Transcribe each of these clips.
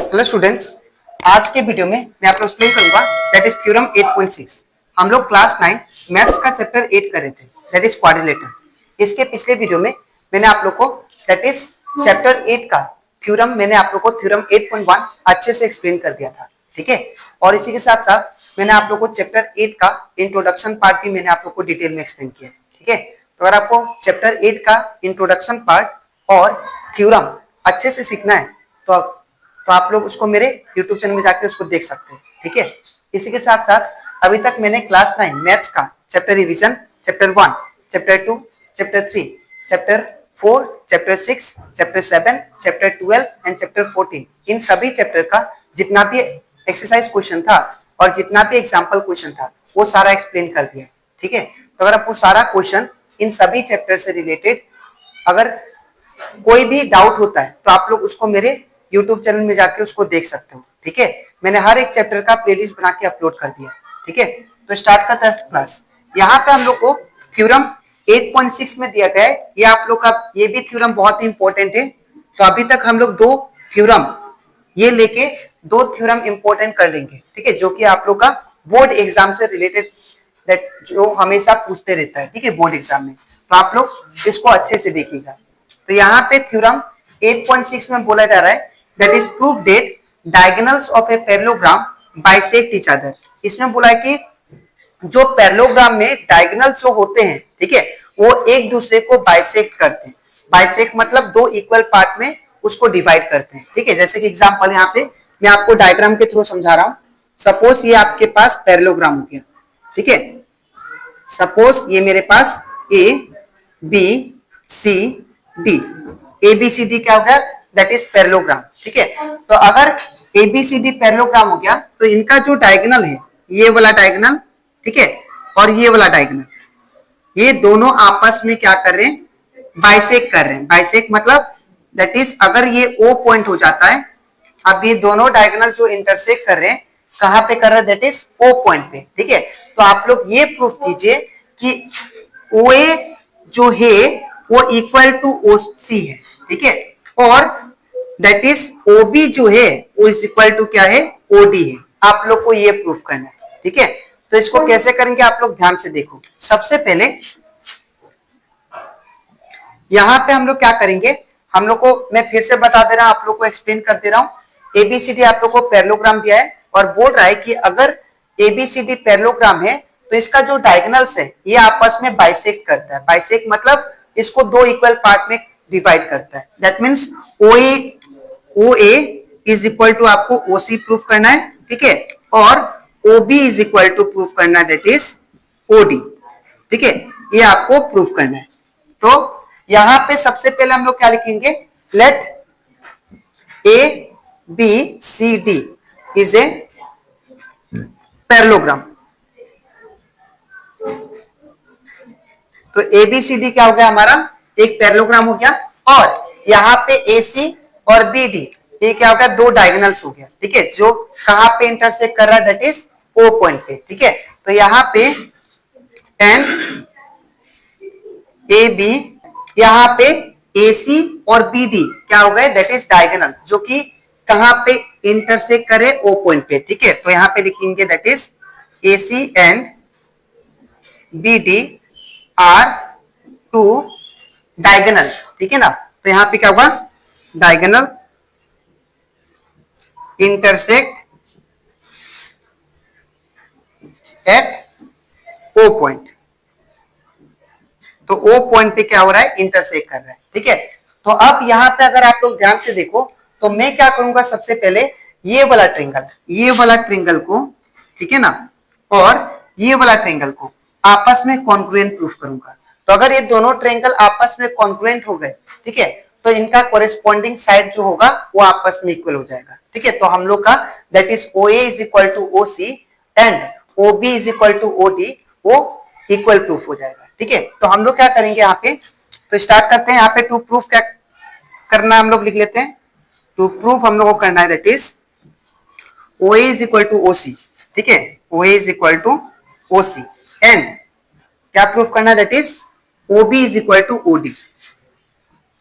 Hello students, आज के video में मैं आपको एक्सप्लेन करूंगा दैट इज थ्योरम 8.6। हम लोग क्लास 9 मैथ्स का चैप्टर 8 कर रहे थे, दैट इज क्वाड्रिलेटरल। इसके पिछले वीडियो में मैंने आप लोग को दैट इज चैप्टर 8 का थ्योरम मैंने आप लोग को थ्योरम 8.1 अच्छे से एक्सप्लेन कर दिया था, ठीक है। और इसी के साथ साथ मैंने आप लोग को चैप्टर 8 का इंट्रोडक्शन पार्ट भी मैंने आप लोग को डिटेल में एक्सप्लेन किया, ठीक है। तो अगर आपको चैप्टर 8 का इंट्रोडक्शन पार्ट और थ्योरम अच्छे से सीखना है तो आप लोग उसको मेरे YouTube चैनल में जाके उसको देख सकते हैं, ठीक है। इसी के साथ साथ अभी तक मैंने क्लास 9 मैथ्स का chapter revision chapter 1, chapter 2, chapter 3, chapter 4, chapter 6, chapter 7, chapter 12 and chapter 14 इन सभी चैप्टर का जितना भी एक्सरसाइज क्वेश्चन था और जितना भी एग्जाम्पल क्वेश्चन था वो सारा एक्सप्लेन कर दिया, ठीक है। तो अगर आपको सारा क्वेश्चन इन सभी चैप्टर से रिलेटेड अगर कोई भी डाउट होता है तो आप लोग उसको मेरे YouTube चैनल में जाके उसको देख सकते हो, ठीक है। मैंने हर एक चैप्टर का प्लेलिस्ट बना के अपलोड कर दिया, ठीक है। तो स्टार्ट करते हैं क्लास। यहाँ पे हम लोग को थ्योरम 8.6 में दिया गया है, ये आप लोग का ये भी थ्योरम बहुत ही इंपॉर्टेंट है। तो अभी तक हम लोग दो थ्योरम ये लेके दो थ्योरम इंपॉर्टेंट कर लेंगे, ठीक है, जो कि आप लोग का बोर्ड एग्जाम से रिलेटेड दैट जो हमेशा पूछते रहता है, ठीक है, बोर्ड एग्जाम में। तो आप लोग इसको अच्छे से देखिएगा। तो यहाँ पे थ्योरम 8.6 में बोला जा रहा है that is proof that diagonals of a parallelogram bisect each other. इसमें बोला है कि जो पैरेललोग्राम में डायगोनल्स जो होते हैं, ठीक है, वो एक दूसरे को बाइसेक्ट करते हैं। बाइसेक्ट मतलब दो इक्वल पार्ट में उसको डिवाइड करते हैं, ठीक है। जैसे कि एग्जांपल यहाँ पे मैं आपको डायग्राम के थ्रू समझा रहा हूं। सपोज ये आपके पास पैरेललोग्राम हो गया, ठीक है। सपोज ये मेरे पास A B C D, A B C D क्या हो गया, दैट इज पैरेललोग्राम, ठीक है। तो अगर A B C D parallelogram हो गया तो इनका जो डायगोनल है, ये वाला डायगोनल, ठीक है, और ये वाला डायगोनल, ये दोनों आपस में क्या कर रहे हैं, बाइसेक्ट कर रहे हैं। बाइसेक्ट मतलब दैट इज अगर ये ओ पॉइंट हो जाता है, अब ये दोनों डायगोनल जो इंटरसेक्ट कर रहे हैं कहां पे कर रहे हैं, दैट इज ओ पॉइंट पे, ठीक है। तो आप लोग ये प्रूफ कीजिए कि ओ ए जो है वो इक्वल टू ओ सी है, ठीक है, और दैट इज ओ बी जो है वो इज इक्वल टू क्या है, ओ डी है। आप लोग को ये प्रूफ करना है, ठीक है। तो इसको कैसे करेंगे आप लोग ध्यान से देखो। सबसे पहले यहां पे हम लोग क्या करेंगे, हम लोग को मैं फिर से बता दे रहा हूं, आप लोग को एक्सप्लेन कर दे रहा हूं। एबीसीडी आप लोग को पैरेललोग्राम दिया है और बोल रहा है कि अगर एबीसीडी पैरेललोग्राम है तो इसका जो डायगोनल्स है ये आपस में बाइसेक्ट करता है। बाइसेक्ट मतलब इसको दो इक्वल पार्ट में डिवाइड करता है। That means O A is equal to आपको ओ सी प्रूफ करना है, ठीक है, और O B is equal to proof करना है, दैट इज ओ डी, ठीक है। ये आपको प्रूफ करना है। तो यहां पे सबसे पहले हम लोग क्या लिखेंगे, let A B C D is a parallelogram. तो एबीसीडी क्या हो गया हमारा, एक पैरेललोग्राम हो गया। और यहाँ पे एसी और बीडी ये क्या हो गया, दो डायगोनल्स हो गया, ठीक है, जो कहां पे इंटरसेक्ट कर रहा है, दैट इज ओ पॉइंट पे, ठीक है। तो यहाँ पे एन ए बी, यहाँ पे एसी और बीडी क्या हो गए, दैट इज डायगोनल जो कि कहां पे इंटरसेक्ट करे, ओ पॉइंट पे, ठीक है। तो यहाँ पे लिखेंगे that is AC and BD are two diagonal, ठीक है ना। तो यहां पे क्या होगा, diagonal intersect at O point. तो ओ पॉइंट पे क्या हो रहा है, इंटरसेक्ट कर रहा है, ठीक है। तो अब यहां पे अगर आप लोग ध्यान से देखो तो मैं क्या करूंगा, सबसे पहले ये वाला ट्रायंगल को, ठीक है ना, और ये वाला ट्रायंगल को आपस में कॉन्ग्रुएंट प्रूफ करूंगा। तो अगर ये दोनों ट्रायंगल आपस में कॉन्ग्रुएंट हो गए, ठीक है, तो इनका कोरेस्पॉन्डिंग साइड जो होगा वो आपस में इक्वल हो जाएगा, ठीक है। तो हम लोग का that is O A is equal to O C and O B is equal to O D, वो इक्वल प्रूफ हो जाएगा, ठीक है। तो हम लोग क्या करेंगे यहाँ पे, तो स्टार्ट करते हैं। यहाँ पे टू प्रूफ क्या करना है हम लोग लिख लेते हैं। टू प्रूफ हम लोग को करना है that is O A is equal to O C, ठीक है, O A is equal to O C and क्या प्रूफ करना है, that is O B is equal to O D,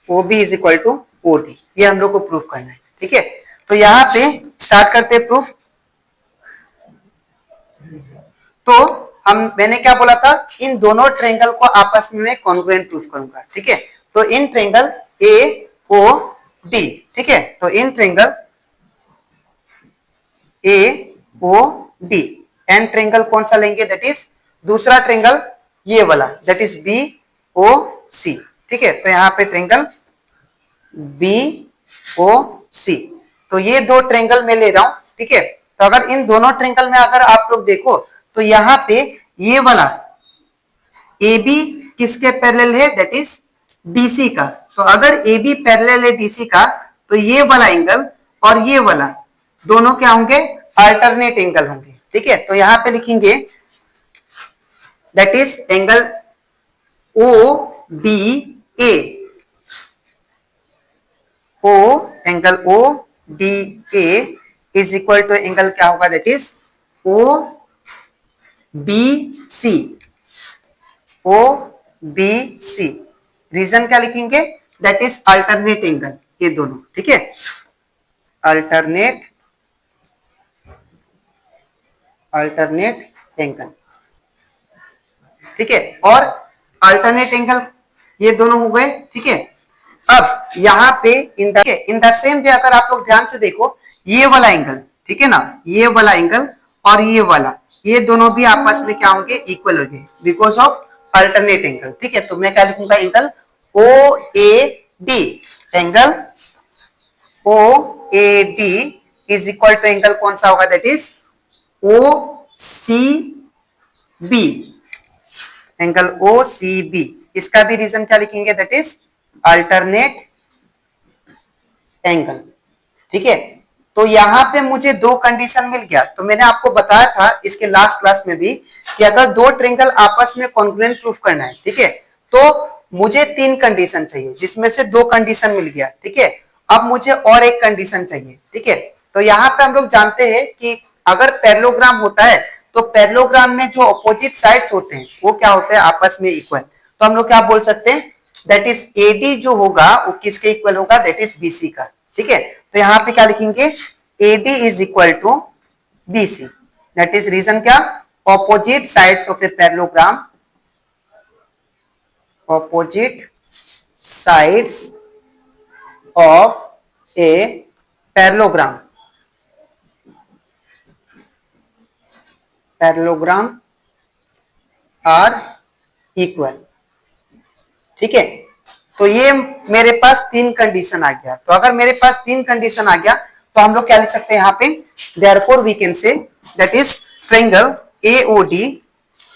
O B is equal to O D, ये हम लोग को proof करना है, ठीक है। तो यहाँ पे स्टार्ट करते प्रूफ। तो मैंने क्या बोला था, इन दोनों ट्रायंगल को आपस में मैं कॉन्ग्रुएंट प्रूफ करूंगा, ठीक है। तो in triangle A O D, ठीक है, तो in triangle A O D, and triangle कौन सा लेंगे, दैट इज दूसरा ट्रायंगल ये वाला, that is B O C, ठीक है। तो यहाँ पे ट्रायंगल बी ओ सी, तो ये दो ट्रायंगल मैं ले रहा हूं, ठीक है। तो अगर इन दोनों ट्रायंगल में अगर आप लोग देखो तो यहाँ पे ये वाला ए बी किसके पैरेलल है, दैट इज डीसी का। तो अगर ए बी पैरेलल है डीसी का, तो ये वाला एंगल और ये वाला दोनों क्या होंगे, अल्टरनेट एंगल होंगे, ठीक है। तो यहाँ पे लिखेंगे that is angle O D A, O angle O D A is equal to angle क्या होगा, that is O B C, O B C. Reason क्या लिखेंगे, दैट इज अल्टरनेट एंगल, ये दोनों, ठीक है, अल्टरनेट एंगल, ठीक है। और अल्टरनेट एंगल ये दोनों हो गए, ठीक है। अब यहाँ पे इन द सेम वे अगर आप लोग ध्यान से देखो, ये वाला एंगल, ठीक है ना, ये वाला एंगल और ये वाला, ये दोनों भी आपस में क्या होंगे, इक्वल होंगे बिकॉज ऑफ अल्टरनेट एंगल, ठीक है। तो मैं क्या लिखूंगा, angle O A D, angle O A D is equal to angle कौन सा होगा, that is O C B, angle O C B. इसका भी रीजन क्या लिखेंगे, दैट इज अल्टरनेट एंगल, ठीक है। तो यहां पे मुझे दो कंडीशन मिल गया। तो मैंने आपको बताया था इसके लास्ट क्लास में भी कि अगर दो ट्रायंगल आपस में कॉन्ग्रुएंट प्रूफ करना है, ठीक है, तो मुझे तीन कंडीशन चाहिए, जिसमें से दो कंडीशन मिल गया, ठीक है। अब मुझे और एक कंडीशन चाहिए, ठीक है। तो यहाँ पे हम लोग जानते हैं कि अगर पैरेललोग्राम होता है तो पैरेललोग्राम में जो अपोजिट साइड्स होते हैं वो क्या होते हैं, आपस में इक्वल। तो हम लोग क्या बोल सकते हैं, दैट इज एडी जो होगा वो किसके इक्वल होगा, दैट इज बीसी का, ठीक है। तो यहाँ पे क्या लिखेंगे, AD is equal to BC, that is reason क्या, opposite sides of a parallelogram, opposite sides of a parallelogram, parallelogram are equal, ठीक है। तो ये मेरे पास तीन कंडीशन आ गया। तो अगर मेरे पास तीन कंडीशन आ गया तो हम लोग क्या लिख सकते हैं यहाँ पे, therefore we can say that is triangle AOD,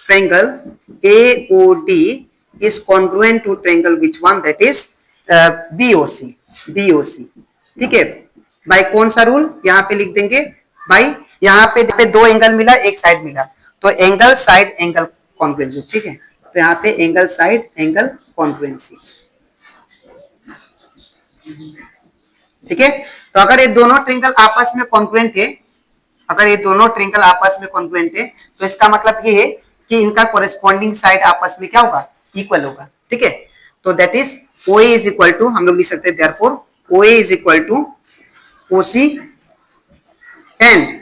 triangle AOD is congruent to triangle which one, that is BOC, BOC, ठीक है। बाय कौन सा रूल, यहाँ पे लिख देंगे भाई, यहाँ पे दो एंगल मिला, एक साइड मिला, तो एंगल साइड एंगल कॉन्ग्रुएंसी, ठीक है। तो यहाँ पे एंगल साइड एंगल कॉन्ग्रुएंसी, ठीक है। तो अगर ये दोनों ट्रायंगल आपस में कॉन्ग्रुएंट है, अगर ये दोनों ट्रायंगल आपस में कॉन्ग्रुएंट है, तो इसका मतलब ये है कि इनका कोरेस्पॉन्डिंग साइड आपस में क्या होगा, इक्वल होगा, ठीक है। तो that is OA is equal to, हम लोग लिख सकते हैं therefore OA is equal to OC and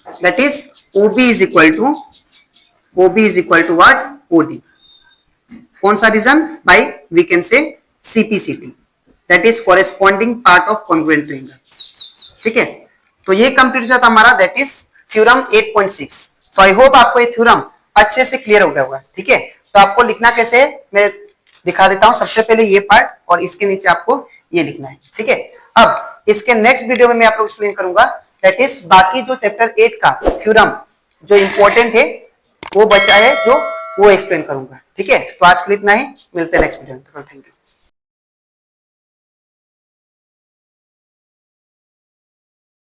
that is OB is equal to what, OD। कौन सा reason, by we can say CPCT, that is corresponding part of congruent triangle, ठीक है। तो ये कंप्लीट हुआ था हमारा, दैट इज थ्योरम 8.6। तो आई होप आपको ये थ्योरम अच्छे से क्लियर हो गया होगा, ठीक है। तो आपको लिखना कैसे है मैं दिखा देता हूं। सबसे पहले ये पार्ट और इसके नीचे आपको ये लिखना है, ठीक है। अब इसके नेक्स्ट वीडियो में मैं आपको एक्सप्लेन करूंगा, दैट इज बाकी जो चैप्टर 8 का थ्योरम जो इंपॉर्टेंट है वो बचा है, जो वो एक्सप्लेन करूंगा, ठीक है। तो आज के लिए इतना ही, मिलते हैं नेक्स्ट वीडियो में। Thank you.